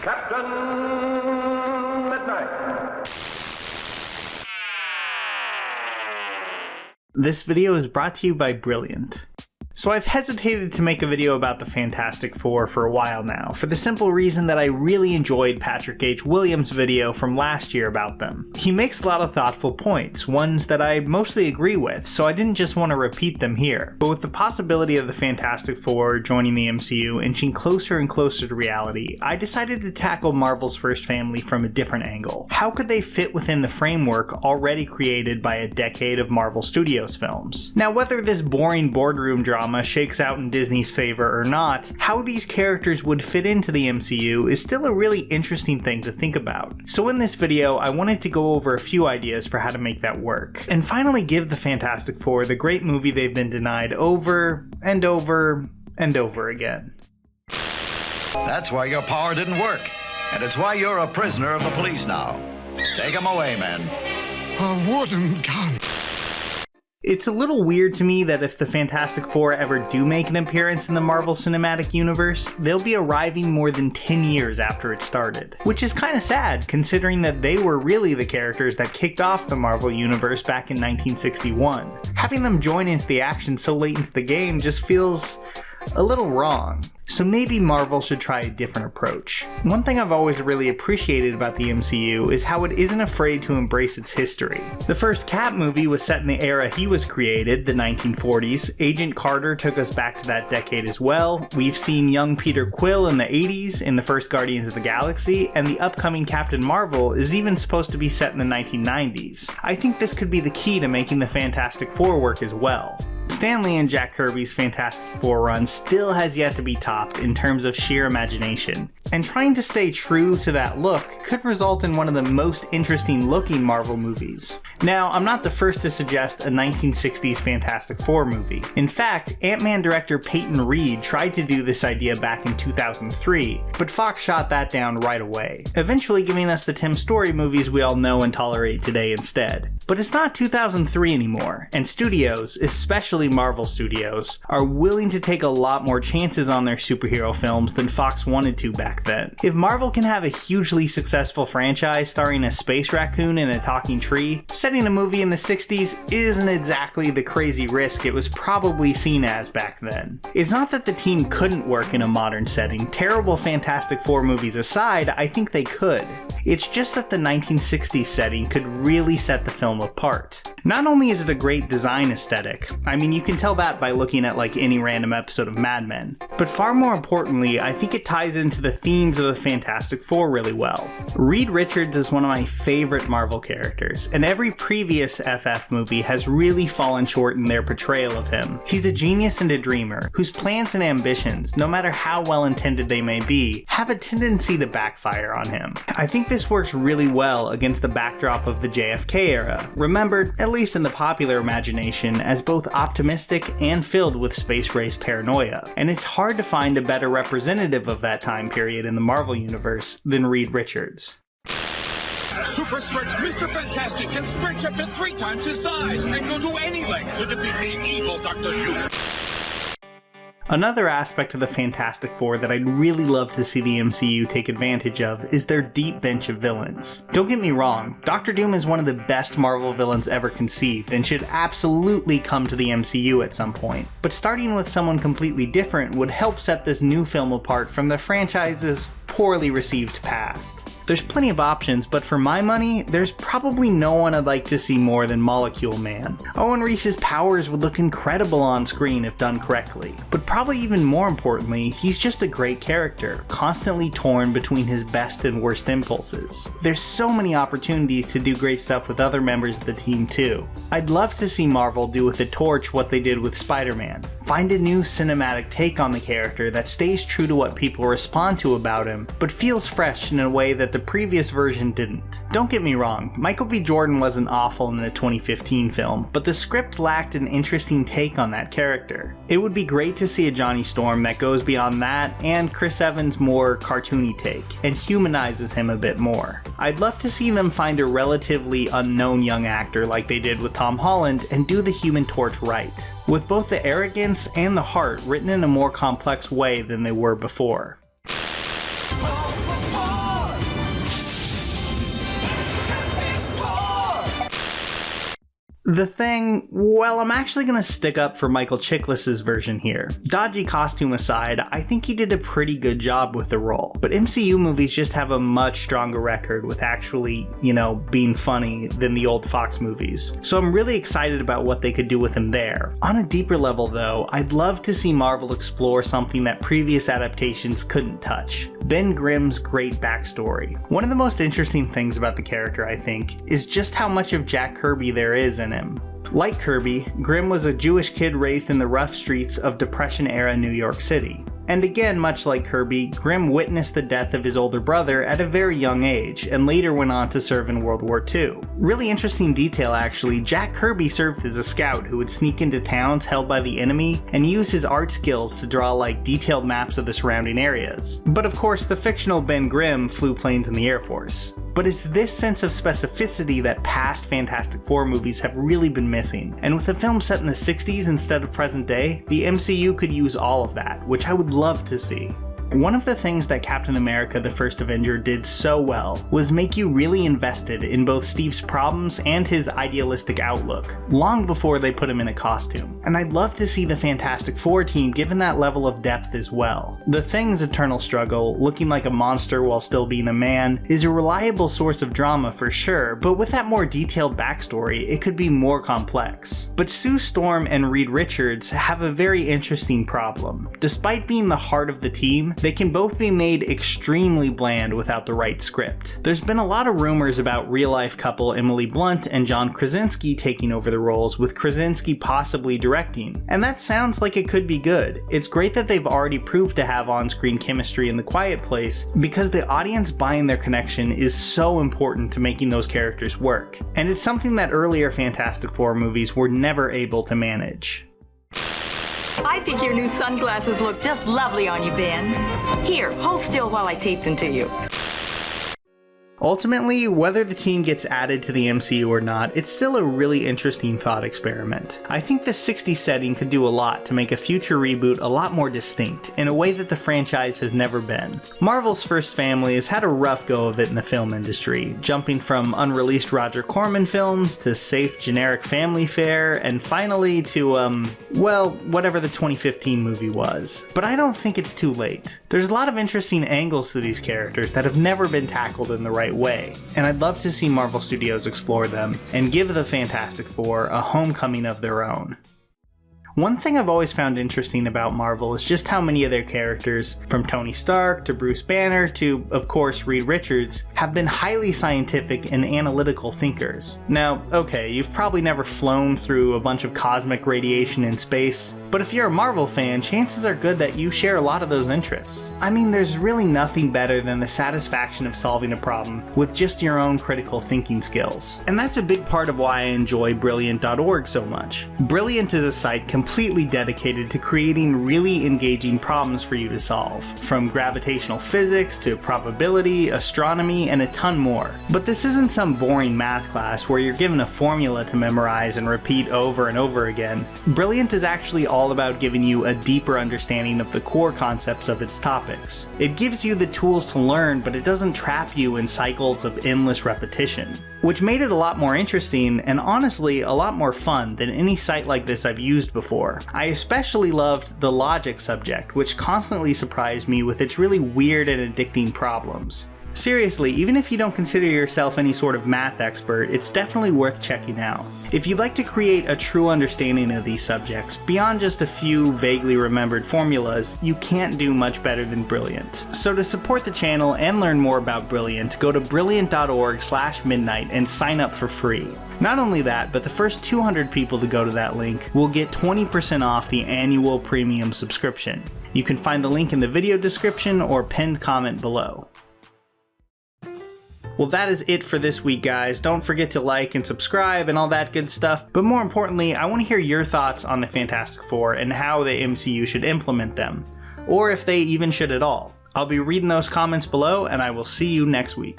Captain Midnight. This video is brought to you by Brilliant. So I've hesitated to make a video about the Fantastic Four for a while now, for the simple reason that I really enjoyed Patrick H. Williams' video from last year about them. He makes a lot of thoughtful points, ones that I mostly agree with, so I didn't just want to repeat them here. But with the possibility of the Fantastic Four joining the MCU inching closer and closer to reality, I decided to tackle Marvel's first family from a different angle. How could they fit within the framework already created by a decade of Marvel Studios films? Now, whether this boring boardroom drama shakes out in Disney's favor or not, how these characters would fit into the MCU is still a really interesting thing to think about. So in this video, I wanted to go over a few ideas for how to make that work, and finally give the Fantastic Four the great movie they've been denied over and over and over again. That's why your power didn't work, and it's why you're a prisoner of the police now. Take him away, men. A wooden gun. It's a little weird to me that if the Fantastic Four ever do make an appearance in the Marvel Cinematic Universe, they'll be arriving more than 10 years after it started. Which is kinda sad, considering that they were really the characters that kicked off the Marvel Universe back in 1961. Having them join into the action so late into the game just feels a little wrong. So maybe Marvel should try a different approach. One thing I've always really appreciated about the MCU is how it isn't afraid to embrace its history. The first Cap movie was set in the era he was created, the 1940s. Agent Carter took us back to that decade as well. We've seen young Peter Quill in the 80s in the first Guardians of the Galaxy, and the upcoming Captain Marvel is even supposed to be set in the 1990s. I think this could be the key to making the Fantastic Four work as well. Stan Lee and Jack Kirby's Fantastic Four run still has yet to be topped in terms of sheer imagination, and trying to stay true to that look could result in one of the most interesting looking Marvel movies. Now, I'm not the first to suggest a 1960s Fantastic Four movie. In fact, Ant-Man director Peyton Reed tried to do this idea back in 2003, but Fox shot that down right away, eventually giving us the Tim Story movies we all know and tolerate today instead. But it's not 2003 anymore, and studios, especially Marvel Studios, are willing to take a lot more chances on their superhero films than Fox wanted to back then. If Marvel can have a hugely successful franchise starring a space raccoon and a talking tree, setting a movie in the 60s isn't exactly the crazy risk it was probably seen as back then. It's not that the team couldn't work in a modern setting. Terrible Fantastic Four movies aside, I think they could. It's just that the 1960s setting could really set the film apart. Not only is it a great design aesthetic, I mean you can tell that by looking at like any random episode of Mad Men, but far more importantly, I think it ties into the themes of the Fantastic Four really well. Reed Richards is one of my favorite Marvel characters, and every previous FF movie has really fallen short in their portrayal of him. He's a genius and a dreamer, whose plans and ambitions, no matter how well intended they may be, have a tendency to backfire on him. I think this works really well against the backdrop of the JFK era, remembered, at least in the popular imagination, as both optimistic and filled with space race paranoia. And it's hard to find a better representative of that time period in the Marvel Universe than Reed Richards. Super Stretch Mr. Fantastic can stretch up to 3 times his size and go to any length to defeat the evil Dr. Doom. Another aspect of the Fantastic Four that I'd really love to see the MCU take advantage of is their deep bench of villains. Don't get me wrong, Dr. Doom is one of the best Marvel villains ever conceived and should absolutely come to the MCU at some point. But starting with someone completely different would help set this new film apart from the franchise's poorly received past. There's plenty of options, but for my money, there's probably no one I'd like to see more than Molecule Man. Owen Reese's powers would look incredible on screen if done correctly, but probably even more importantly, he's just a great character, constantly torn between his best and worst impulses. There's so many opportunities to do great stuff with other members of the team too. I'd love to see Marvel do with the Torch what they did with Spider-Man. Find a new cinematic take on the character that stays true to what people respond to about him, but feels fresh in a way that the previous version didn't. Don't get me wrong, Michael B. Jordan wasn't awful in the 2015 film, but the script lacked an interesting take on that character. It would be great to see a Johnny Storm that goes beyond that, and Chris Evans' more cartoony take, and humanizes him a bit more. I'd love to see them find a relatively unknown young actor like they did with Tom Holland and do the Human Torch right, with both the arrogance and the heart written in a more complex way than they were before. The Thing, well, I'm actually gonna stick up for Michael Chiklis's version here. Dodgy costume aside, I think he did a pretty good job with the role, but MCU movies just have a much stronger record with actually, being funny than the old Fox movies. So I'm really excited about what they could do with him there. On a deeper level though, I'd love to see Marvel explore something that previous adaptations couldn't touch. Ben Grimm's great backstory. One of the most interesting things about the character, I think, is just how much of Jack Kirby there is in him. Like Kirby, Grimm was a Jewish kid raised in the rough streets of Depression-era New York City. And again, much like Kirby, Grimm witnessed the death of his older brother at a very young age, and later went on to serve in World War II. Really interesting detail actually, Jack Kirby served as a scout who would sneak into towns held by the enemy and use his art skills to draw detailed maps of the surrounding areas. But of course, the fictional Ben Grimm flew planes in the Air Force. But it's this sense of specificity that past Fantastic Four movies have really been missing, and with a film set in the 60s instead of present day, the MCU could use all of that, which I would love to see. One of the things that Captain America: The First Avenger did so well was make you really invested in both Steve's problems and his idealistic outlook, long before they put him in a costume. And I'd love to see the Fantastic Four team given that level of depth as well. The Thing's eternal struggle, looking like a monster while still being a man, is a reliable source of drama for sure, but with that more detailed backstory, it could be more complex. But Sue Storm and Reed Richards have a very interesting problem. Despite being the heart of the team, they can both be made extremely bland without the right script. There's been a lot of rumors about real-life couple Emily Blunt and John Krasinski taking over the roles, with Krasinski possibly directing, and that sounds like it could be good. It's great that they've already proved to have on-screen chemistry in The Quiet Place, because the audience buying their connection is so important to making those characters work, and it's something that earlier Fantastic Four movies were never able to manage. I think your new sunglasses look just lovely on you, Ben. Here, hold still while I tape them to you. Ultimately, whether the team gets added to the MCU or not, it's still a really interesting thought experiment. I think the 60s setting could do a lot to make a future reboot a lot more distinct, in a way that the franchise has never been. Marvel's first family has had a rough go of it in the film industry, jumping from unreleased Roger Corman films to safe generic family fare, and finally to, whatever the 2015 movie was. But I don't think it's too late. There's a lot of interesting angles to these characters that have never been tackled in the right way, and I'd love to see Marvel Studios explore them and give the Fantastic Four a homecoming of their own. One thing I've always found interesting about Marvel is just how many of their characters, from Tony Stark to Bruce Banner to, of course, Reed Richards, have been highly scientific and analytical thinkers. Now, okay, you've probably never flown through a bunch of cosmic radiation in space, but if you're a Marvel fan, chances are good that you share a lot of those interests. I mean, there's really nothing better than the satisfaction of solving a problem with just your own critical thinking skills. And that's a big part of why I enjoy Brilliant.org so much. Brilliant is a site completely dedicated to creating really engaging problems for you to solve, from gravitational physics to probability, astronomy, and a ton more. But this isn't some boring math class where you're given a formula to memorize and repeat over and over again. Brilliant is actually all about giving you a deeper understanding of the core concepts of its topics. It gives you the tools to learn, but it doesn't trap you in cycles of endless repetition, which made it a lot more interesting and honestly a lot more fun than any site like this I've used before. I especially loved the logic subject, which constantly surprised me with its really weird and addicting problems. Seriously, even if you don't consider yourself any sort of math expert, it's definitely worth checking out. If you'd like to create a true understanding of these subjects, beyond just a few vaguely remembered formulas, you can't do much better than Brilliant. So to support the channel and learn more about Brilliant, go to brilliant.org/midnight and sign up for free. Not only that, but the first 200 people to go to that link will get 20% off the annual premium subscription. You can find the link in the video description or pinned comment below. Well, that is it for this week, guys. Don't forget to like and subscribe and all that good stuff. But more importantly, I want to hear your thoughts on the Fantastic Four and how the MCU should implement them, or if they even should at all. I'll be reading those comments below, and I will see you next week.